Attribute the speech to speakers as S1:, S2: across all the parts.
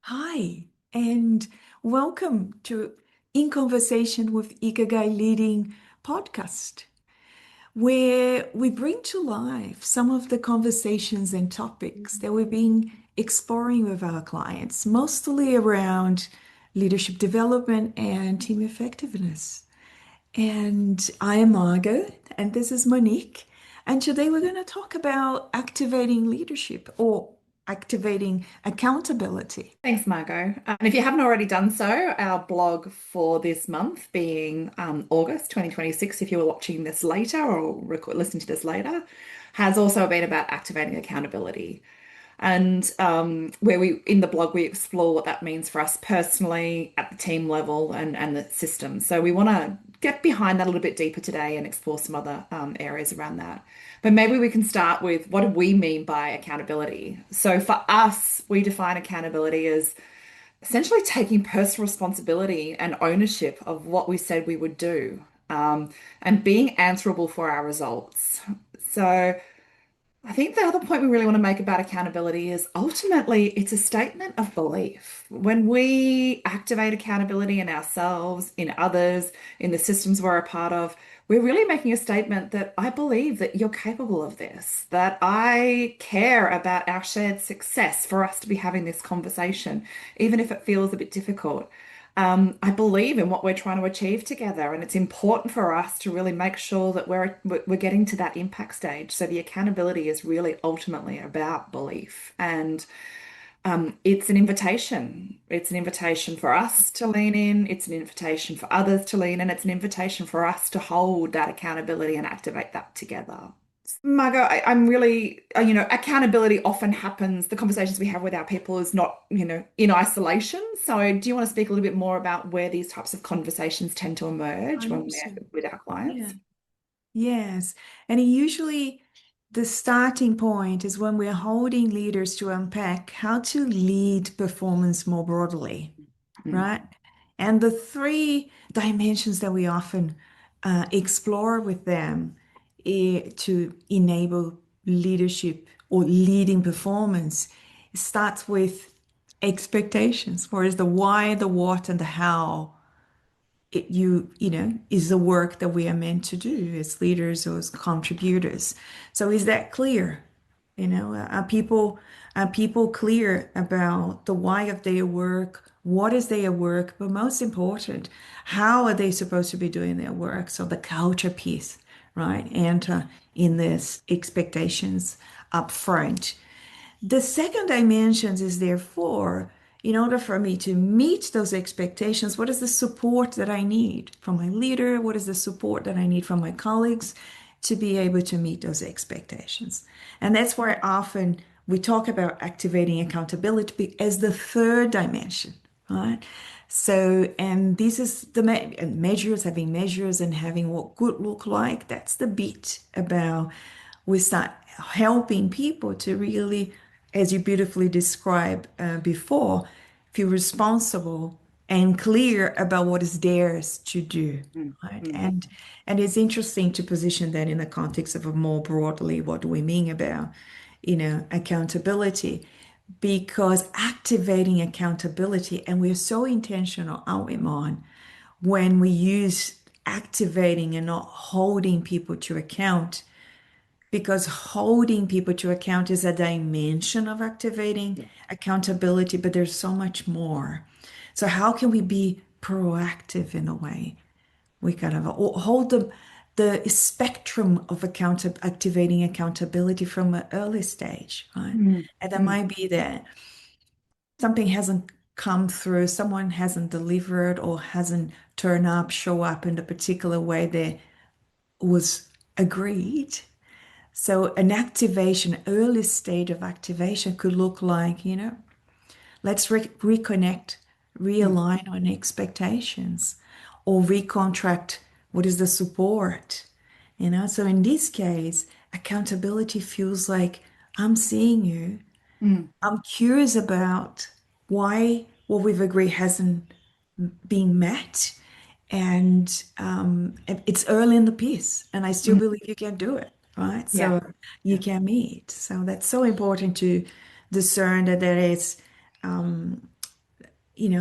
S1: Hi, and welcome to In Conversation with Ikigai Leading podcast, where we bring to life some of the conversations and topics that we've been exploring with our clients, mostly around leadership development and team effectiveness. And I am Margot, and this is Monique. And today we're going to talk about activating leadership or activating accountability.
S2: Thanks, Margot. And if you haven't already done so, our blog for this month being August 2026, if you were watching this later or listening to this later, has also been about activating accountability. And where we in the blog we explore what that means for us personally at the team level and the system. So we want to get behind that a little bit deeper today and explore some other areas around that. But maybe we can start with what do we mean by accountability? So for us, we define accountability as essentially taking personal responsibility and ownership of what we said we would do, and being answerable for our results. So I think the other point we really want to make about accountability is ultimately it's a statement of belief. When we activate accountability in ourselves, in others, in the systems we're a part of, we're really making a statement that I believe that you're capable of this, that I care about our shared success for us to be having this conversation, even if it feels a bit difficult. I believe in what we're trying to achieve together, and it's important for us to really make sure that we're getting to that impact stage. So the accountability is really ultimately about belief, and it's an invitation. It's an invitation for us to lean in. It's an invitation for others to lean in. It's an invitation for us to hold that accountability and activate that together. Margot, I'm really, accountability often happens. The conversations we have with our people is not, in isolation. So, do you want to speak a little bit more about where these types of conversations tend to emerge when we're
S1: 100%.
S2: with our
S1: Yeah.
S2: clients?
S1: Yes. And usually the starting point is when we're holding leaders to unpack how to lead performance more broadly,
S2: Mm,
S1: right? And the three dimensions that we often explore with them to enable leadership or leading performance starts with expectations, whereas the why, the what, and the how is the work that we are meant to do as leaders or as contributors. So is that clear? Are people clear about the why of their work? What is their work? But most important, how are they supposed to be doing their work? So the culture piece, right? Enter in this expectations up front. The second dimension is therefore, in order for me to meet those expectations, what is the support that I need from my leader? What is the support that I need from my colleagues to be able to meet those expectations? And that's where often we talk about activating accountability as the third dimension, right? So, and this is the and measures, having measures and having what good look like. That's the bit about we start helping people to really, as you beautifully described before, feel responsible and clear about what is theirs to do,
S2: mm,
S1: right?
S2: mm,
S1: And it's interesting to position that in the context of a more broadly, what do we mean about, accountability? Because activating accountability, and we're so intentional, aren't we, Mon, when we use activating and not holding people to account, because holding people to account is a dimension of activating
S2: yeah.
S1: accountability, but there's so much more. So how can we be proactive in a way? We kind of hold the spectrum of activating accountability from an early stage, right?
S2: Mm,
S1: And that
S2: mm,
S1: might be that something hasn't come through, someone hasn't delivered or hasn't turned up, show up in the particular way that was agreed. So an activation, early stage of activation could look like, let's reconnect,
S2: mm,
S1: realign on expectations, or recontract what is the support. So in this case, accountability feels like I'm seeing you.
S2: mm,
S1: I'm curious about why what we've agreed hasn't been met. And it's early in the piece, and I still
S2: mm.
S1: believe you can do it, right?
S2: Yeah.
S1: So you
S2: Yeah.
S1: can meet. So that's so important to discern that there is.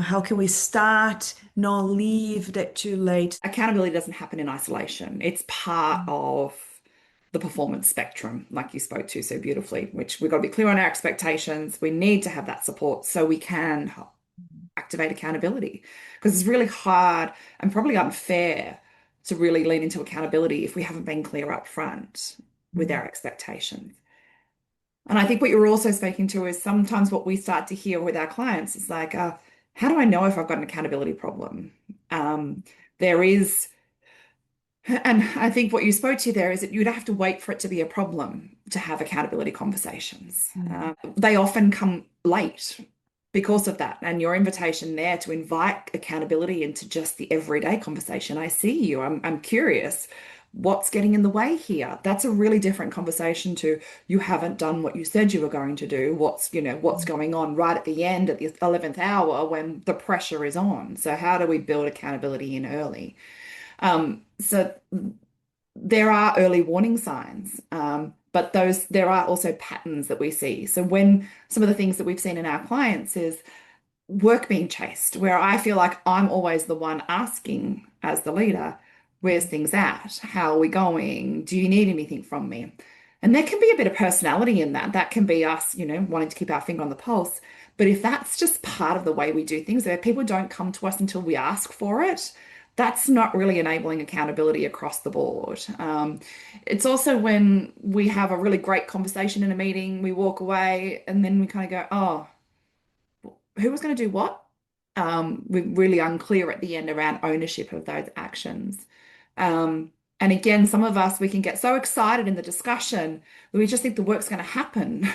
S1: how can we start, not leave that too late?
S2: Accountability doesn't happen in isolation. It's part of the performance spectrum, like you spoke to so beautifully, which we've got to be clear on our expectations. We need to have that support so we can activate accountability because it's really hard and probably unfair to really lean into accountability if we haven't been clear up front with our expectations. And I think what you're also speaking to is sometimes what we start to hear with our clients is like, how do I know if I've got an accountability problem? There is and I think what you spoke to there is that you'd have to wait for it to be a problem to have accountability conversations.
S1: Mm.
S2: They often come late because of that. And your invitation there to invite accountability into just the everyday conversation. I see you. I'm curious. What's getting in the way here? That's a really different conversation to you haven't done what you said you were going to do. What's going on right at the end at the 11th hour when the pressure is on? So how do we build accountability in early? So there are early warning signs, but there are also patterns that we see. So when some of the things that we've seen in our clients is work being chased, where I feel like I'm always the one asking as the leader, where's things at? How are we going? Do you need anything from me? And there can be a bit of personality in that. That can be us, wanting to keep our finger on the pulse. But if that's just part of the way we do things, where people don't come to us until we ask for it, that's not really enabling accountability across the board. It's also when we have a really great conversation in a meeting, we walk away, and then we kind of go, oh, who was going to do what? We're really unclear at the end around ownership of those actions. And again, some of us, we can get so excited in the discussion that we just think the work's going to happen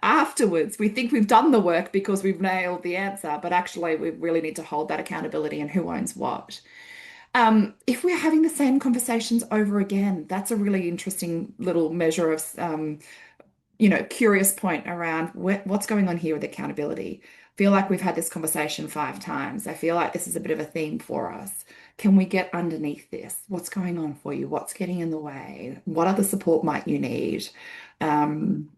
S2: afterwards. We think we've done the work because we've nailed the answer, but actually, we really need to hold that accountability and who owns what. If we're having the same conversations over again, that's a really interesting little measure of curious point around what's going on here with accountability. Feel like we've had this conversation 5 times. I feel like this is a bit of a theme for us. Can we get underneath this? What's going on for you? What's getting in the way? What other support might you need? Um,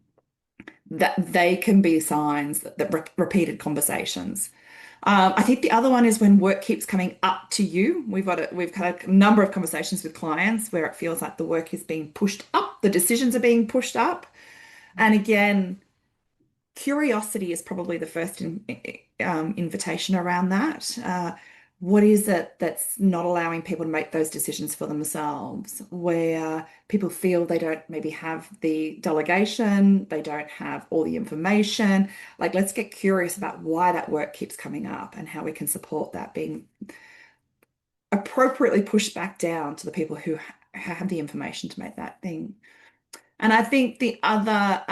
S2: that they can be signs that repeated conversations. I think the other one is when work keeps coming up to you. We've had a number of conversations with clients where it feels like the work is being pushed up, the decisions are being pushed up. And again, curiosity is probably the first invitation around that. What is it that's not allowing people to make those decisions for themselves, where people feel they don't maybe have the delegation, they don't have all the information? Like, let's get curious about why that work keeps coming up and how we can support that being appropriately pushed back down to the people who have the information to make that thing. And I think the other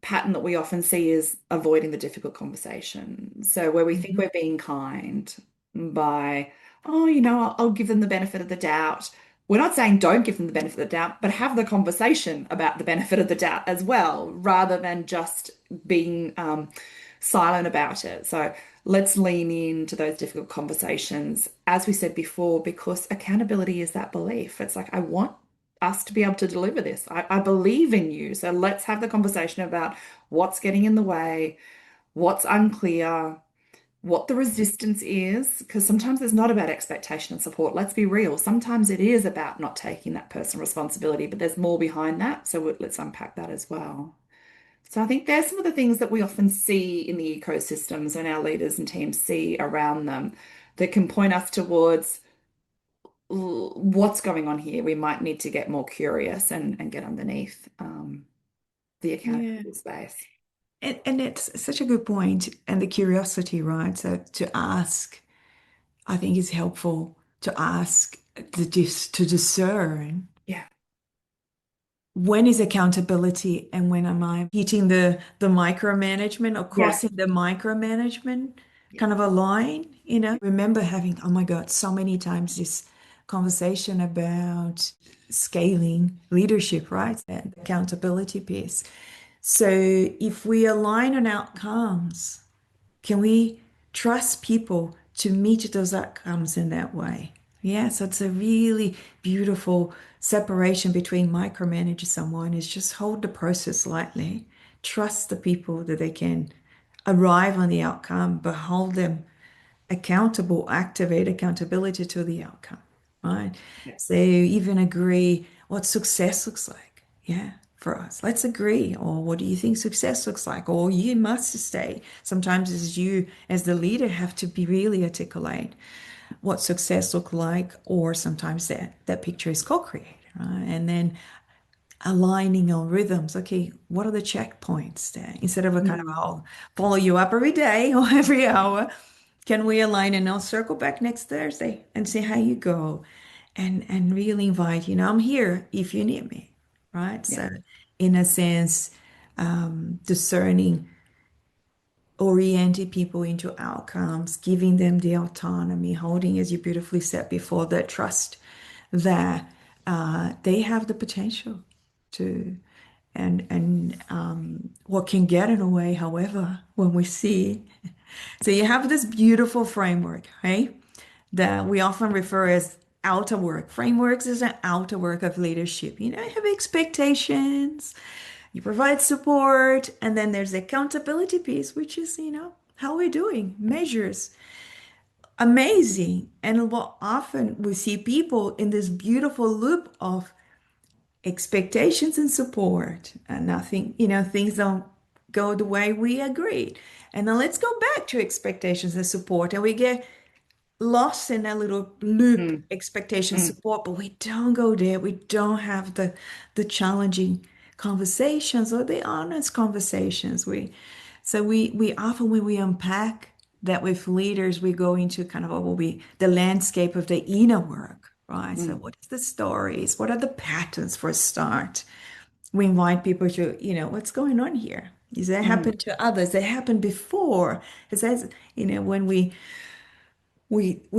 S2: pattern that we often see is avoiding the difficult conversation. So where we think
S1: Mhm.
S2: we're being kind by, oh, I'll give them the benefit of the doubt. We're not saying don't give them the benefit of the doubt, but have the conversation about the benefit of the doubt as well, rather than just being silent about it. So let's lean into those difficult conversations, as we said before, because accountability is that belief. It's like, I want us to be able to deliver this. I believe in you. So let's have the conversation about what's getting in the way, what's unclear, what the resistance is, because sometimes it's not about expectation and support. Let's be real. Sometimes it is about not taking that personal responsibility, but there's more behind that. So let's unpack that as well. So I think there's some of the things that we often see in the ecosystems and our leaders and teams see around them that can point us towards what's going on here. We might need to get more curious and get underneath the
S1: Yeah.
S2: accountability space.
S1: And it's such a good point. And the curiosity, right? So to ask, I think is helpful to ask, to discern
S2: Yeah.
S1: when is accountability and when am I hitting the micromanagement or
S2: Yeah.
S1: crossing the micromanagement
S2: Yeah.
S1: kind of a line. Remember having, oh my God, so many times this conversation about scaling leadership, right? And accountability piece. So if we align on outcomes, can we trust people to meet those outcomes in that way? Yeah, so it's a really beautiful separation between micromanage someone is just hold the process lightly, trust the people that they can arrive on the outcome, but hold them accountable, activate accountability to the outcome, right?
S2: Yeah.
S1: So even agree what success looks like. Yeah, for us. Let's agree. Or what do you think success looks like? Or you must stay. Sometimes as you, as the leader, have to be really articulate what success look like, or sometimes that picture is co-created, right? And then aligning on rhythms. Okay, what are the checkpoints there? Instead of a kind of
S2: Mm.
S1: I'll follow you up every day or every hour, can we align and I'll circle back next Thursday and see how you go and really invite, I'm here if you need me, right?
S2: Yeah.
S1: So in a sense, discerning, orienting people into outcomes, giving them the autonomy, holding, as you beautifully said before, that trust that they have the potential to and what can get in the way, however, when we see. So you have this beautiful framework, right? That we often refer as outer work. Frameworks is an outer work of leadership. You have expectations, you provide support, and then there's the accountability piece, which is, how we're doing, measures. Amazing. And what often we see people in this beautiful loop of expectations and support, and nothing, things don't go the way we agreed. And then let's go back to expectations and support, and we get lost in that little loop,
S2: Mm.
S1: expectation
S2: Mm.
S1: support, but we don't go there. We don't have the challenging conversations or the honest conversations. We often, when we unpack that with leaders, we go into kind of what will be the landscape of the inner work, right? So
S2: Mm.
S1: what is the stories? What are the patterns for a start? We invite people to, what's going on here? Does that
S2: Mm.
S1: happen to others? That happened before. It says, when we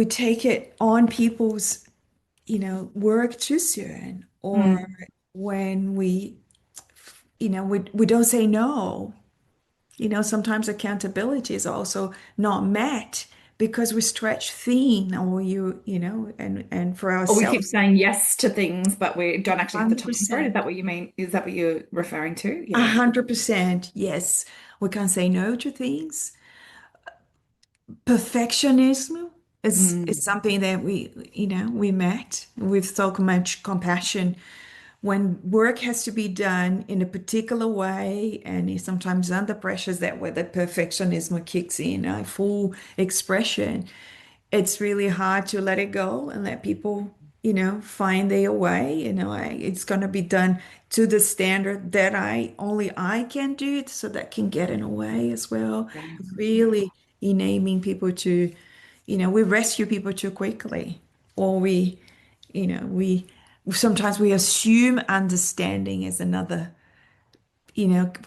S1: take it on people's, work too soon, or
S2: Mm.
S1: when we don't say no. Sometimes accountability is also not met because we stretch thin, or and for
S2: Or we keep
S1: ourselves,
S2: saying yes to things, but we don't actually have the time for it. Is
S1: 100%.
S2: that what you mean? Is that what you're referring to? Yeah.
S1: 100%, yes. We can't say no to things. Perfectionism is
S2: Mm.
S1: something that we met with so much compassion when work has to be done in a particular way, and it's sometimes under pressures that where the perfectionism kicks in, full expression. It's really hard to let it go and let people, find their way. It's going to be done to the standard that I can do it, so that can get in a way as well.
S2: Yeah. Yeah.
S1: Really enabling people to, we rescue people too quickly, or we sometimes we assume understanding is another,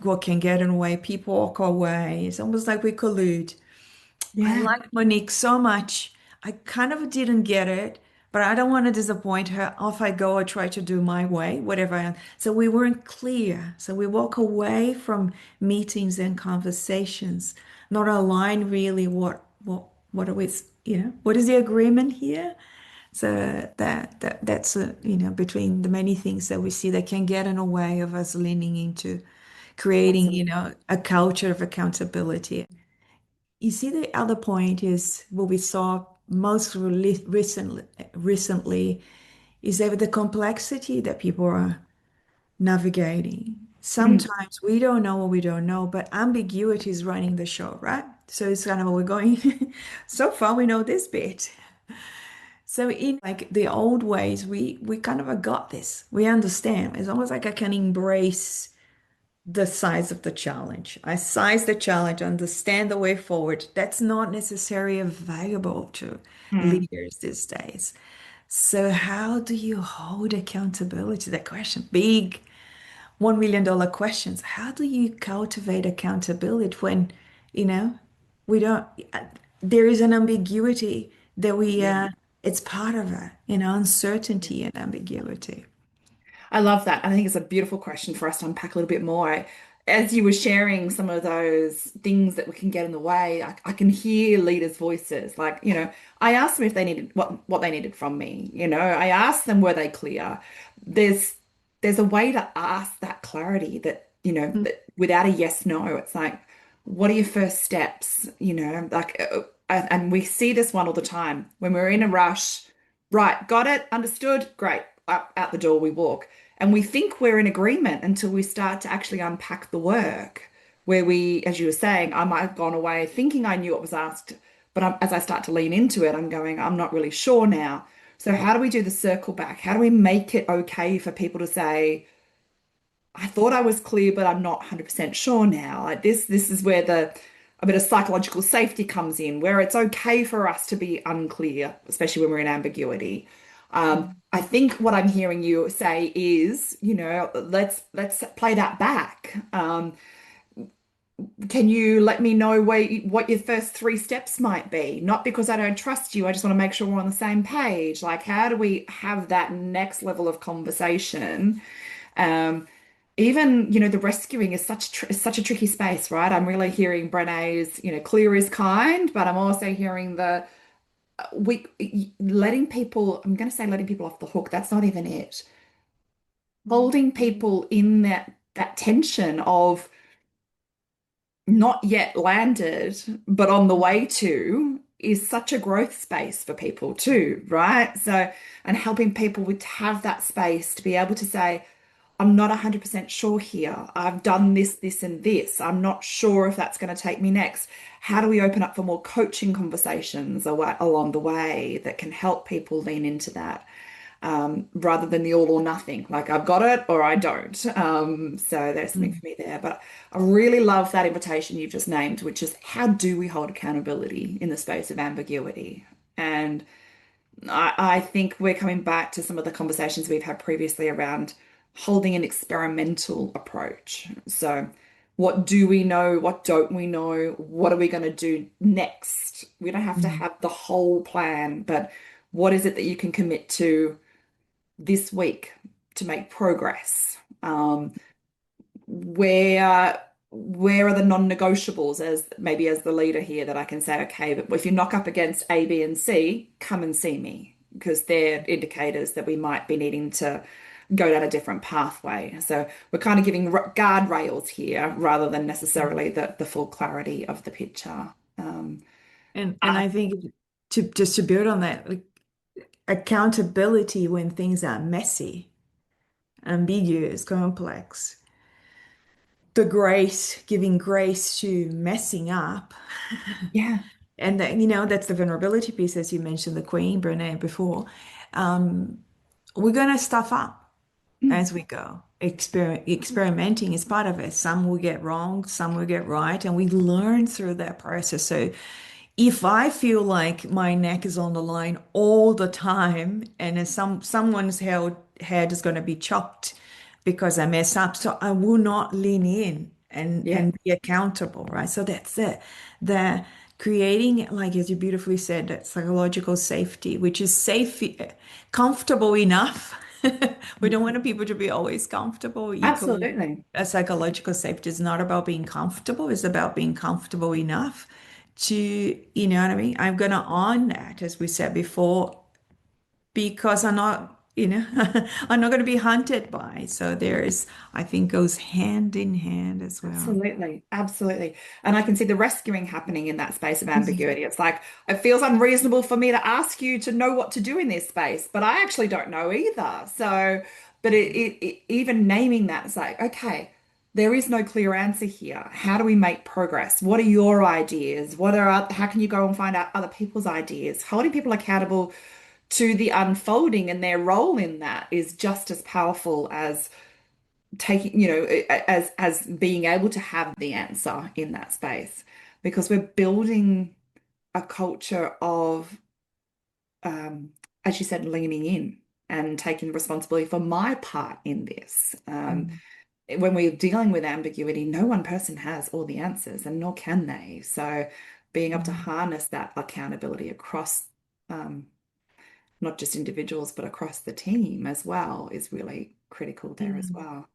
S1: what can get in the way. People walk away. It's almost like we collude. I
S2: Yeah.
S1: like Monique so much. I kind of didn't get it, but I don't want to disappoint her. Off I go, I try to do my way, whatever. So we weren't clear. So we walk away from meetings and conversations, not align really what are we, what is the agreement here? So that's between the many things that we see that can get in the way of us leaning into creating,
S2: Absolutely.
S1: a culture of accountability. You see, the other point is what we saw most recently is that the complexity that people are navigating.
S2: Mm.
S1: Sometimes we don't know what we don't know, but ambiguity is running the show, right? So it's kind of we're going, so far we know this bit. So in like the old ways, we kind of got this. We understand. It's almost like I can embrace the size of the challenge. I size the challenge, understand the way forward. That's not necessarily available to
S2: Mm.
S1: leaders these days. So how do you hold accountability? That question, big $1 million questions. How do you cultivate accountability when, you know, we don't, there is an ambiguity that
S2: Yeah.
S1: it's part of it, uncertainty and ambiguity.
S2: I love that. I think it's a beautiful question for us to unpack a little bit more. As you were sharing some of those things that we can get in the way, I can hear leaders' voices. Like, I asked them if they needed what they needed from me. I asked them were they clear. There's there's a way to ask that clarity that, that without a yes, no, it's like, what are your first steps? And we see this one all the time when we're in a rush. Right, got it, understood, great. Up out the door we walk. And we think we're in agreement until we start to actually unpack the work. Where we, as you were saying, I might have gone away thinking I knew what was asked, but as I start to lean into it, I'm going, I'm not really sure now. So, how do we do the circle back? How do we make it okay for people to say, I thought I was clear, but I'm not 100% sure now. Like this is where the a bit of psychological safety comes in, where it's okay for us to be unclear, especially when we're in ambiguity. I think what I'm hearing you say is, let's play that back. Can you let me know what your first three steps might be? Not because I don't trust you, I just want to make sure we're on the same page. Like, how do we have that next level of conversation? Um, Even, the rescuing is is such a tricky space, right? I'm really hearing Brené's, clear is kind, but I'm also hearing the we letting people, I'm going to say letting people off the hook. That's not even it. Holding people in that tension of not yet landed, but on the way to is such a growth space for people too, right? So, and helping people with to have that space to be able to say, I'm not 100% sure here. I've done this, this, and this. I'm not sure if that's going to take me next. How do we open up for more coaching conversations along the way that can help people lean into that? Rather than the all or nothing, like I've got it or I don't. So there's something
S1: Mm.
S2: for me there. But I really love that invitation you've just named, which is how do we hold accountability in the space of ambiguity? And I think we're coming back to some of the conversations we've had previously around holding an experimental approach. So, what do we know? What don't we know? What are we going to do next? We don't have to
S1: Mm.
S2: have the whole plan, but what is it that you can commit to this week to make progress? Where where are the non-negotiables as maybe as the leader here that I can say, okay, but if you knock up against A, B, and C, come and see me because they're indicators that we might be needing to go down a different pathway. So we're kind of giving guardrails here rather than necessarily the full clarity of the picture.
S1: And I think to just to build on that, like, accountability when things are messy, ambiguous, complex, the grace, giving grace to messing up.
S2: Yeah.
S1: And that, that's the vulnerability piece, as you mentioned, the Queen, Brene, before. Um, we're going to stuff up
S2: Mm.
S1: as we go. Experimenting is part of it. Some will get wrong, some will get right, and we learn through that process. So if I feel like my neck is on the line all the time, and as someone's head is going to be chopped because I mess up, so I will not lean in and
S2: Yeah,
S1: be accountable, right? So that's it. The creating, like as you beautifully said, that psychological safety, which is safe, comfortable enough. We don't want people to be always comfortable. Equally,
S2: absolutely.
S1: a psychological safety is not about being comfortable, it's about being comfortable enough to, you know what I mean? I'm going to own that, as we said before, because I'm not, I'm not going to be hunted by. So there's, I think, goes hand in hand as well.
S2: Absolutely, absolutely. And I can see the rescuing happening in that space of
S1: Mhm.
S2: ambiguity. It's like, it feels unreasonable for me to ask you to know what to do in this space, but I actually don't know either. So, but even naming that, it's like, okay, there is no clear answer here. How do we make progress? What are your ideas? How can you go and find out other people's ideas? Holding people accountable to the unfolding and their role in that is just as powerful as taking, as being able to have the answer in that space because we're building a culture of, as you said, leaning in and taking responsibility for my part in this.
S1: Mm.
S2: When we're dealing with ambiguity, no one person has all the answers and nor can they. So being able to
S1: Mm.
S2: harness that accountability across not just individuals, but across the team as well is really critical there as
S1: Mm.
S2: well.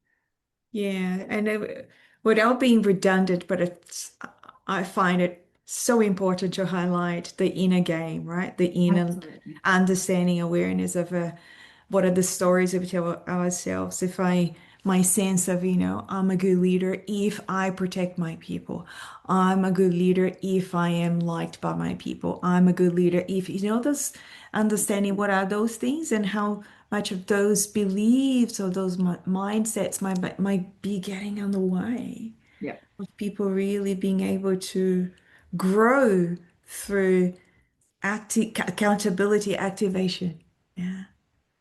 S1: Yeah, and without being redundant, but I find it so important to highlight the inner game, right? The inner
S2: Absolutely.
S1: understanding, awareness of what are the stories that we tell ourselves. If I my sense of, I'm a good leader if I protect my people. I'm a good leader if I am liked by my people. I'm a good leader if, those understanding what are those things and how much of those beliefs or those mindsets might be getting in the way
S2: Yeah.
S1: of people really being able to grow through accountability activation. Yeah.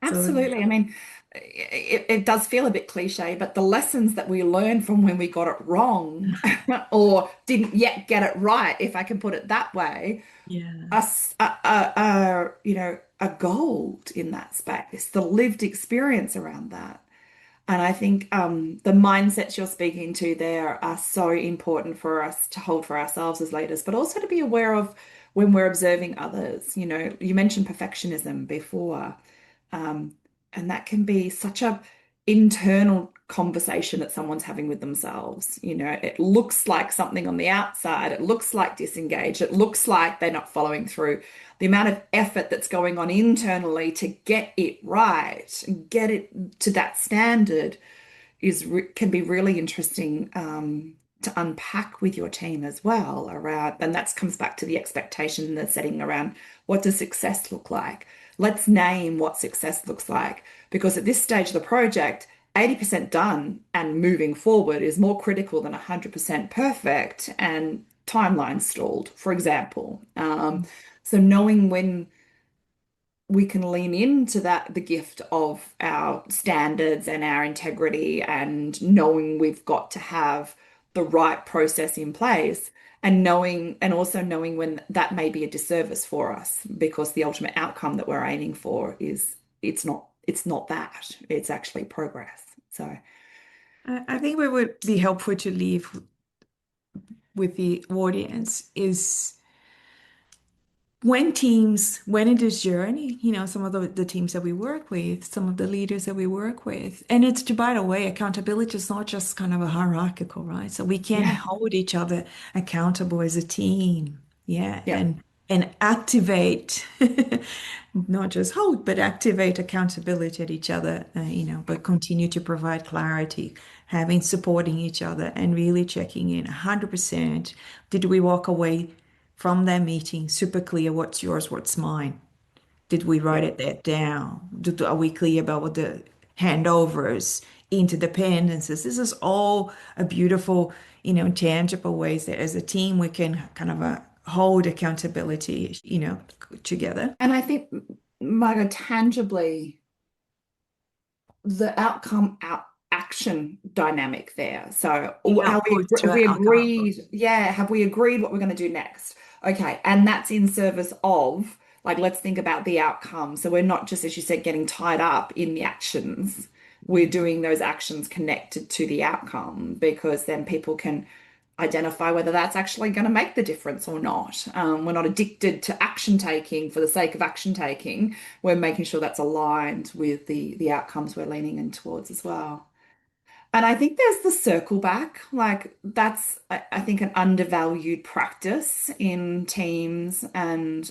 S1: So
S2: Absolutely. I mean, it does feel a bit cliche, but the lessons that we learn from when we got it wrong or didn't yet get it right, if I can put it that way,
S1: yeah.
S2: are a gold in that space, the lived experience around that. And I think the mindsets you're speaking to there are so important for us to hold for ourselves as leaders, but also to be aware of when we're observing others. You know, you mentioned perfectionism before. Um, and that can be such a internal conversation that someone's having with themselves. You know, it looks like something on the outside, it looks like disengaged, it looks like they're not following through. The amount of effort that's going on internally to get it right and get it to that standard can be really interesting to unpack with your team as well around, and that comes back to the expectation and the setting around what does success look like? Let's name what success looks like because at this stage of the project, 80% done and moving forward is more critical than 100% perfect and timeline stalled, for example. So knowing when we can lean into that, the gift of our standards and our integrity and knowing we've got to have the right process in place and knowing and also knowing when that may be a disservice for us because the ultimate outcome that we're aiming for is it's not that it's actually progress. So
S1: I think what would be helpful to leave with the audience is when in this journey, some of the teams that we work with, some of the leaders that we work with, and it's to, by the way, accountability is not just kind of a hierarchical, right? So we can
S2: yeah,
S1: hold each other accountable as a team, yeah,
S2: yeah.
S1: and activate, not just hold, but activate accountability at each other, but continue to provide clarity, having supporting each other, and really checking in 100%. Did we walk away from that meeting super clear what's yours, what's mine? Did we write
S2: Yeah.
S1: it that down? Are we clear about what the handovers, interdependencies? This is all a beautiful, tangible ways that as a team we can kind of hold accountability, together.
S2: And I think, Margot, tangibly the outcome out action dynamic there. So
S1: The
S2: how we
S1: outputs to
S2: have
S1: our
S2: we
S1: outcome output.
S2: agreed, yeah, have we agreed what we're going to do next? Okay, and that's in service of like let's think about the outcome. So we're not just, as you said, getting tied up in the actions. We're doing those actions connected to the outcome because then people can identify whether that's actually going to make the difference or not. We're not addicted to action taking for the sake of action taking. We're making sure that's aligned with the outcomes we're leaning in towards as well. And I think there's the circle back. Like that's, I think, an undervalued practice in teams. And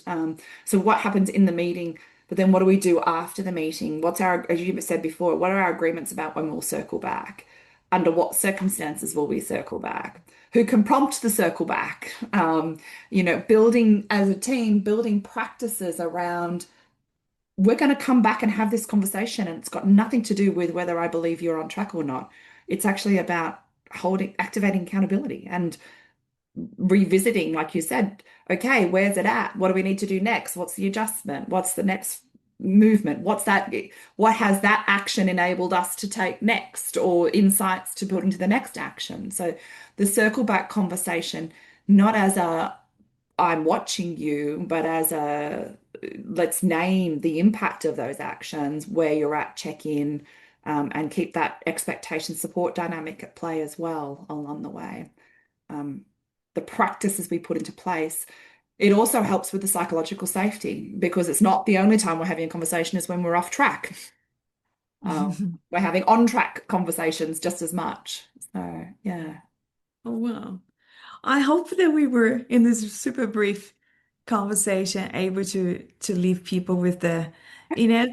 S2: so what happens in the meeting, but then what do we do after the meeting? What's our, as you said before, what are our agreements about when we'll circle back? Under what circumstances will we circle back? Who can prompt the circle back? Building as a team, building practices around we're going to come back and have this conversation, and it's got nothing to do with whether I believe you're on track or not. It's actually about activating accountability and revisiting, like you said, okay, where's it at? What do we need to do next? What's the adjustment? What's the next movement? What has that action enabled us to take next or insights to put into the next action? So the circle back conversation, not as a I'm watching you, but as a let's name the impact of those actions, where you're at, check in, and keep that expectation support dynamic at play as well along the way. Um, the practices we put into place, it also helps with the psychological safety because it's not the only time we're having a conversation is when we're off track. We're having on track conversations just as much. So, yeah.
S1: Oh, wow. I hope that we were in this super brief conversation able to leave people with the,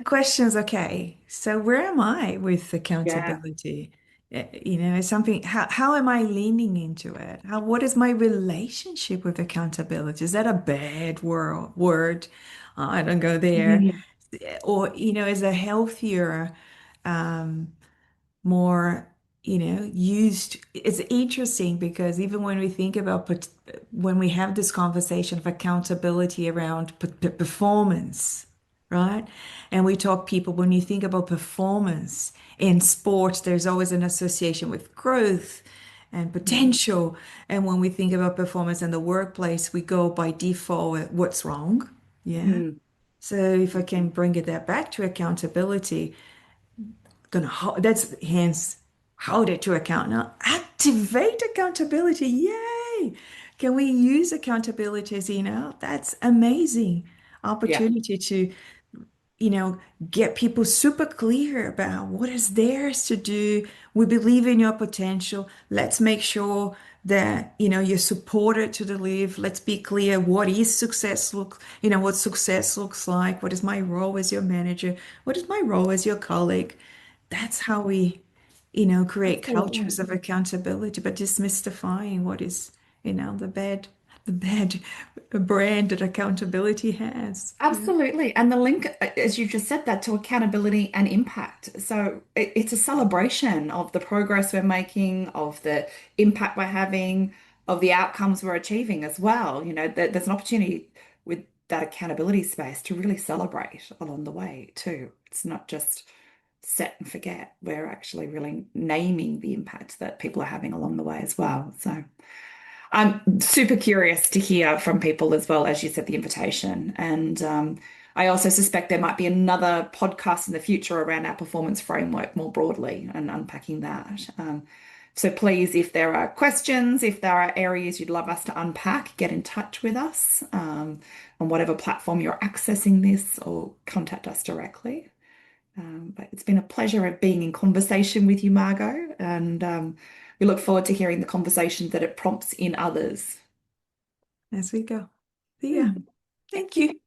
S1: questions. Okay, so where am I with
S2: Yeah.
S1: accountability? It's something, how am I leaning into it? What is my relationship with accountability? Is that a bad word? I don't go there.
S2: Mm.
S1: Or, is a healthier, um, more, used. It's interesting because even when we think about, when we have this conversation of accountability around performance, right? And we talk people, when you think about performance in sports, there's always an association with growth and
S2: Mm.
S1: potential. And when we think about performance in the workplace, we go by default at what's wrong. Yeah.
S2: Mm.
S1: So if I can
S2: Mhm.
S1: bring it that back to accountability, that's hence hold it to account. Now activate accountability. Yay! Can we use accountability as, that's amazing
S2: Yeah,
S1: opportunity to, you know, get people super clear about what is theirs to do. We believe in your potential. Let's make sure that, you're supported to deliver. Let's be clear what is success what success looks like. What is my role as your manager? What is my role as your colleague? That's how we, create cultures
S2: absolutely.
S1: of accountability, but demystifying what is, the bad brand that accountability has. Yeah.
S2: Absolutely. And the link, as you just said, that to accountability and impact. So it's a celebration of the progress we're making, of the impact we're having, of the outcomes we're achieving as well. There's an opportunity with that accountability space to really celebrate along the way too. It's not just set and forget. We're actually really naming the impact that people are having along the way as well. So. I'm super curious to hear from people as well, as you said, the invitation. And I also suspect there might be another podcast in the future around our performance framework more broadly and unpacking that. So please, if there are questions, if there are areas you'd love us to unpack, get in touch with us on whatever platform you're accessing this or contact us directly. But it's been a pleasure of being in conversation with you, Margot, and we look forward to hearing the conversations that it prompts in others.
S1: As we go. See ya.
S2: Hmm.
S1: Thank you.